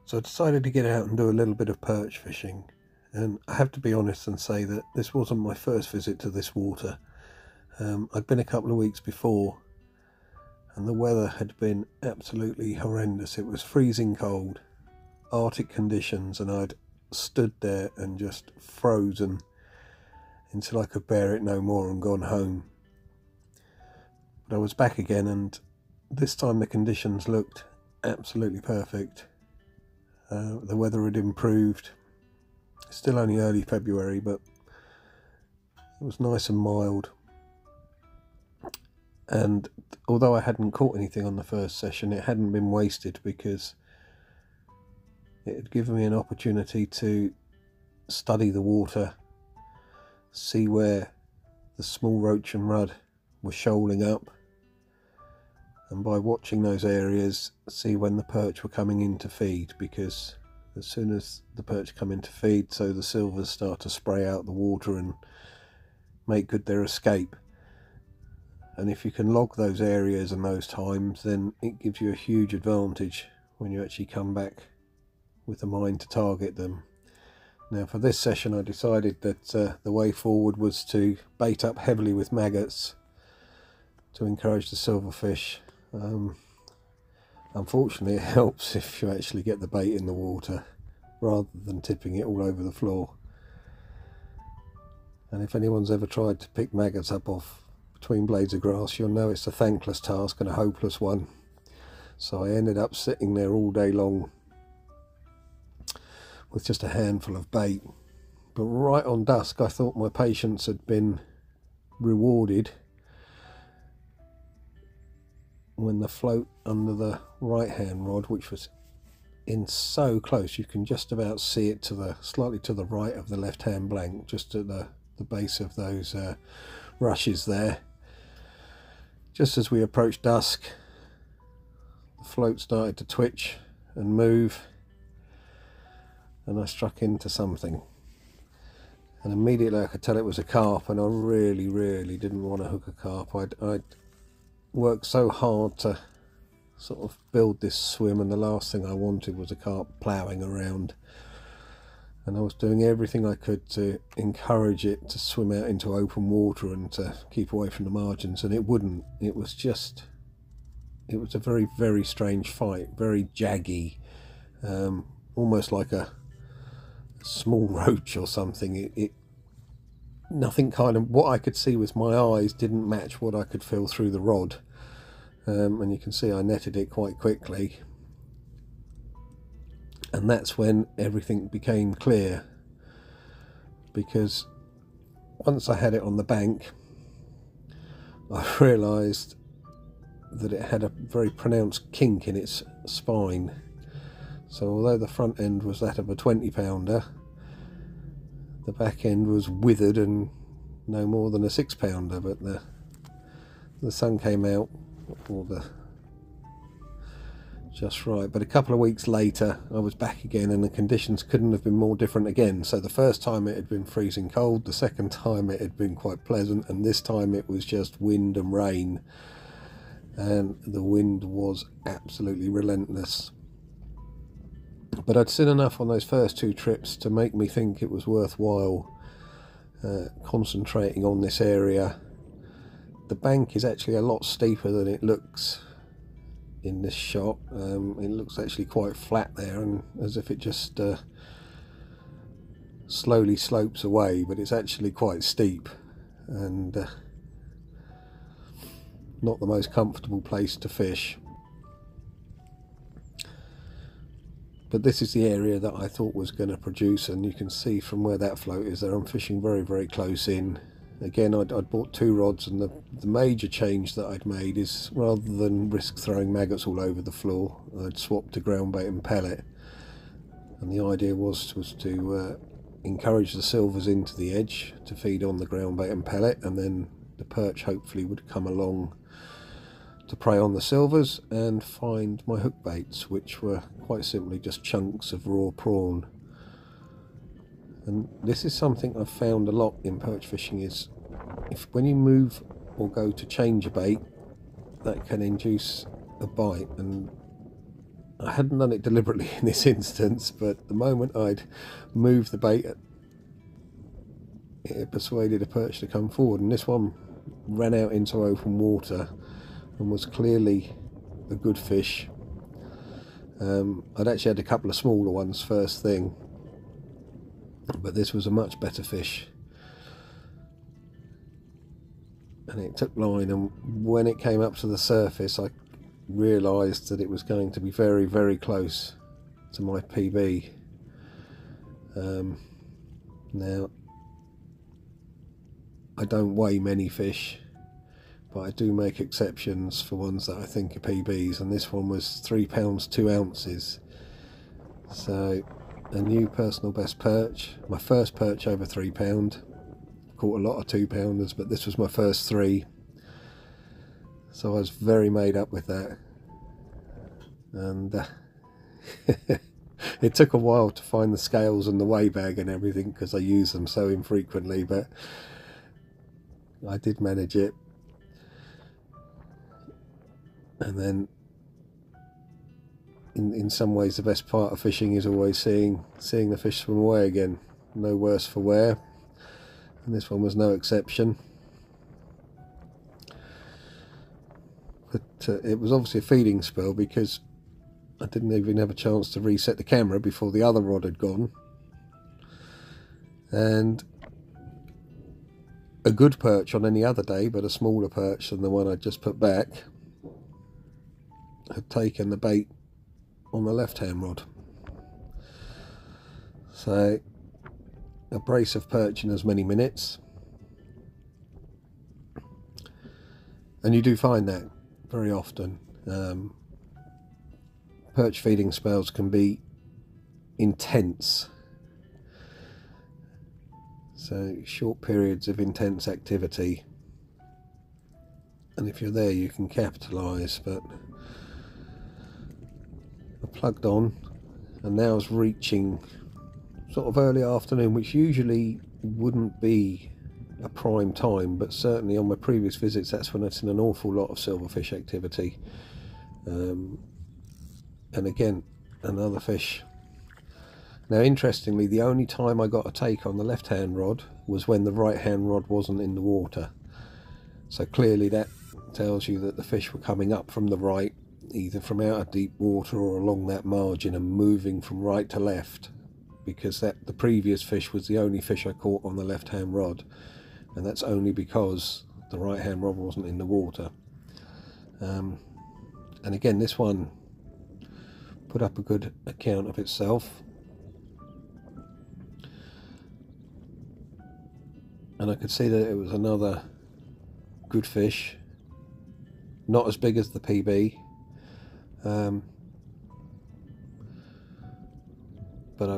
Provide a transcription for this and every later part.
So I decided to get out and do a little bit of perch fishing, and I have to be honest and say that this wasn't my first visit to this water. I'd been a couple of weeks before and the weather had been absolutely horrendous. It was freezing cold, Arctic conditions, and I'd stood there and just frozen until I could bear it no more and gone home. But I was back again, and this time the conditions looked absolutely perfect. The weather had improved. It's still only early February, but it was nice and mild. And although I hadn't caught anything on the first session, it hadn't been wasted, because it had given me an opportunity to study the water, see where the small roach and rudd were shoaling up, and by watching those areas see when the perch were coming in to feed, because as soon as the perch come in to feed, so the silvers start to spray out the water and make good their escape. And if you can log those areas and those times, then it gives you a huge advantage when you actually come back with a mind to target them. Now for this session I decided that the way forward was to bait up heavily with maggots to encourage the silverfish. Unfortunately it helps if you actually get the bait in the water rather than tipping it all over the floor. And if anyone's ever tried to pick maggots up off between blades of grass, you'll know it's a thankless task and a hopeless one. So I ended up sitting there all day long with just a handful of bait. But right on dusk I thought my patience had been rewarded when the float under the right hand rod, which was in so close you can just about see it to the slightly to the right of the left hand blank, just at the base of those rushes there. Just as we approached dusk, the float started to twitch and move, and I struck into something, and immediately I could tell it was a carp, and I really didn't want to hook a carp. I'd worked so hard to sort of build this swim, and the last thing I wanted was a carp ploughing around, and I was doing everything I could to encourage it to swim out into open water and to keep away from the margins, and it wouldn't. It was a very strange fight, very jaggy, almost like a small roach or something. Nothing, kind of what I could see with my eyes didn't match what I could feel through the rod, and you can see I netted it quite quickly. And that's when everything became clear, because once I had it on the bank I realised that it had a very pronounced kink in its spine. So although the front end was that of a 20-pounder, the back end was withered and no more than a 6-pounder. But the sun came out, or just right. But a couple of weeks later I was back again, and the conditions couldn't have been more different again. So the first time it had been freezing cold, the second time it had been quite pleasant, and this time it was just wind and rain, and the wind was absolutely relentless. But I'd seen enough on those first two trips to make me think it was worthwhile concentrating on this area. The bank is actually a lot steeper than it looks in this shot. It looks actually quite flat there, and as if it just slowly slopes away, but it's actually quite steep, and not the most comfortable place to fish. But this is the area that I thought was going to produce, and you can see from where that float is there I'm fishing very close in. Again, I'd bought 2 rods, and the major change that I'd made is, rather than risk throwing maggots all over the floor, I'd swapped to ground bait and pellet. And the idea was to encourage the silvers into the edge to feed on the ground bait and pellet, and then the perch hopefully would come along to prey on the silvers and find my hook baits, which were quite simply just chunks of raw prawn. And this is something I've found a lot in perch fishing, is when you move or go to change a bait, that can induce a bite. And I hadn't done it deliberately in this instance, but the moment I'd moved the bait, it persuaded a perch to come forward, and this one ran out into open water and was clearly a good fish. I'd actually had a couple of smaller ones first thing, but this was a much better fish, and it took line, and when it came up to the surface I realised that it was going to be very, very close to my PB. Now, I don't weigh many fish, but I do make exceptions for ones that I think are PBs, and this one was 3 pounds 2 ounces. So a new personal best perch, my first perch over £3. Caught a lot of 2-pounders, but this was my first 3, so I was very made up with that. And it took a while to find the scales and the weigh bag and everything, because I use them so infrequently, but I did manage it. And then in some ways the best part of fishing is always seeing the fish swim away again. No worse for wear, and this one was no exception. But it was obviously a feeding spell, because I didn't even have a chance to reset the camera before the other rod had gone. And a good perch on any other day, but a smaller perch than the one I just put back, had taken the bait on the left hand rod. So a brace of perch in as many minutes, and you do find that very often. Perch feeding spells can be intense, so short periods of intense activity, and if you're there you can capitalise. But I plugged on, and now it's reaching sort of early afternoon, which usually wouldn't be a prime time, but certainly on my previous visits that's when I've seen an awful lot of silverfish activity. And again, another fish. Now interestingly, the only time I got a take on the left hand rod was when the right hand rod wasn't in the water, so clearly that tells you that the fish were coming up from the right, either from out of deep water or along that margin, and moving from right to left, because the previous fish was the only fish I caught on the left hand rod, and that's only because the right hand rod wasn't in the water. And again, this one put up a good account of itself, and I could see that it was another good fish, not as big as the PB, but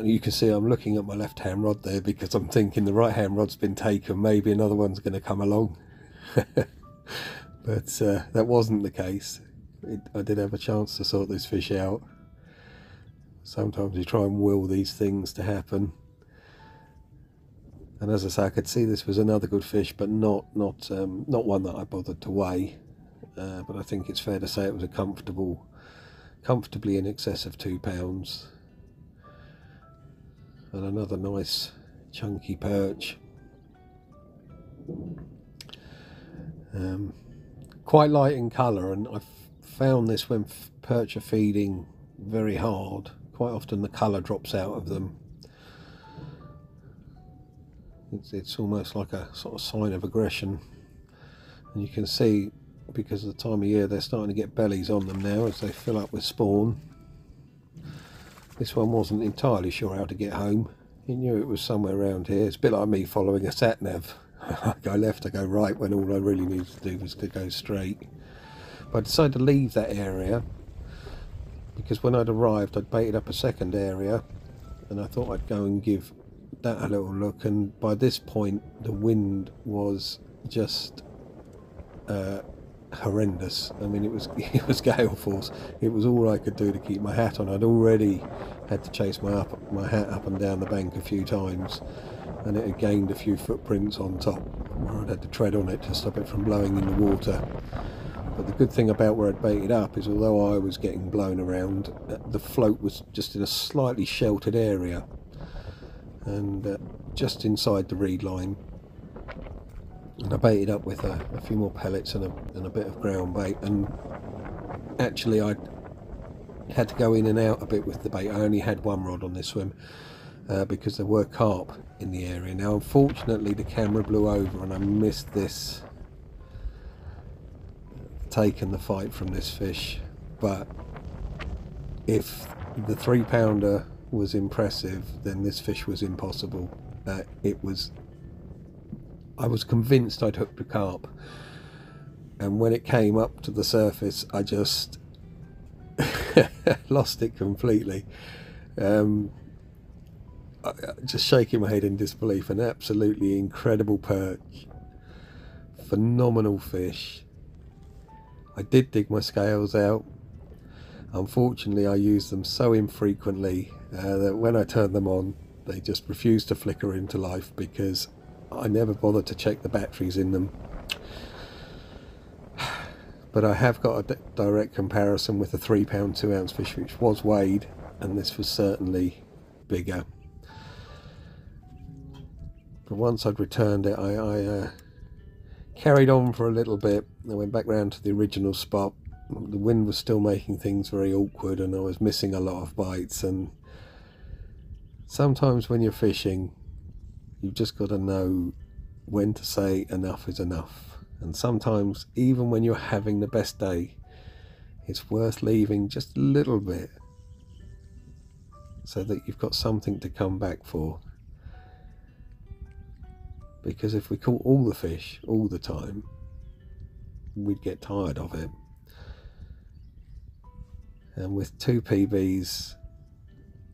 you can see I'm looking at my left hand rod there, because I'm thinking the right hand rod's been taken, maybe another one's going to come along. But that wasn't the case. I did have a chance to sort this fish out. Sometimes you try and will these things to happen, and as I say, I could see this was another good fish, but not one that I bothered to weigh. But I think it's fair to say it was a comfortably in excess of 2 pounds. And another nice chunky perch. Quite light in colour, and I've found this when perch are feeding very hard, quite often the colour drops out of them. It's almost like a sort of sign of aggression, and you can see, because of the time of year, they're starting to get bellies on them now as they fill up with spawn. This one wasn't entirely sure how to get home. He knew it was somewhere around here. It's a bit like me following a sat-nav. I go left, I go right, when all I really needed to do was to go straight. But I decided to leave that area, because when I'd arrived I'd baited up a second area, and I thought I'd go and give that a little look. And by this point the wind was just horrendous. I mean, it was gale force. It was all I could do to keep my hat on. I'd already had to chase my hat up and down the bank a few times, and it had gained a few footprints on top where I'd had to tread on it to stop it from blowing in the water. But the good thing about where I'd baited up is, although I was getting blown around, the float was just in a slightly sheltered area, and just inside the reed line. And I baited up with a few more pellets and a bit of ground bait, and actually I had to go in and out a bit with the bait. I only had one rod on this swim because there were carp in the area. Now unfortunately the camera blew over and I missed this, taken the fight from this fish. But if the 3-pounder was impressive, then this fish was impossible. I was convinced I'd hooked a carp, and when it came up to the surface I just lost it completely. Just shaking my head in disbelief. An absolutely incredible perch, phenomenal fish. I did dig my scales out. Unfortunately I used them so infrequently that when I turned them on they just refused to flicker into life, because I never bothered to check the batteries in them. But I have got a direct comparison with a 3-pound 2-ounce fish, which was weighed, and this was certainly bigger. But once I'd returned it, I carried on for a little bit. I went back round to the original spot. The wind was still making things very awkward, and I was missing a lot of bites. And sometimes when you're fishing, you've just got to know when to say enough is enough. And sometimes, even when you're having the best day, it's worth leaving just a little bit so that you've got something to come back for. Because if we caught all the fish all the time, we'd get tired of it. And with 2 PBs,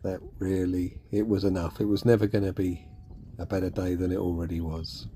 that really, it was enough. It was never going to be a better day than it already was.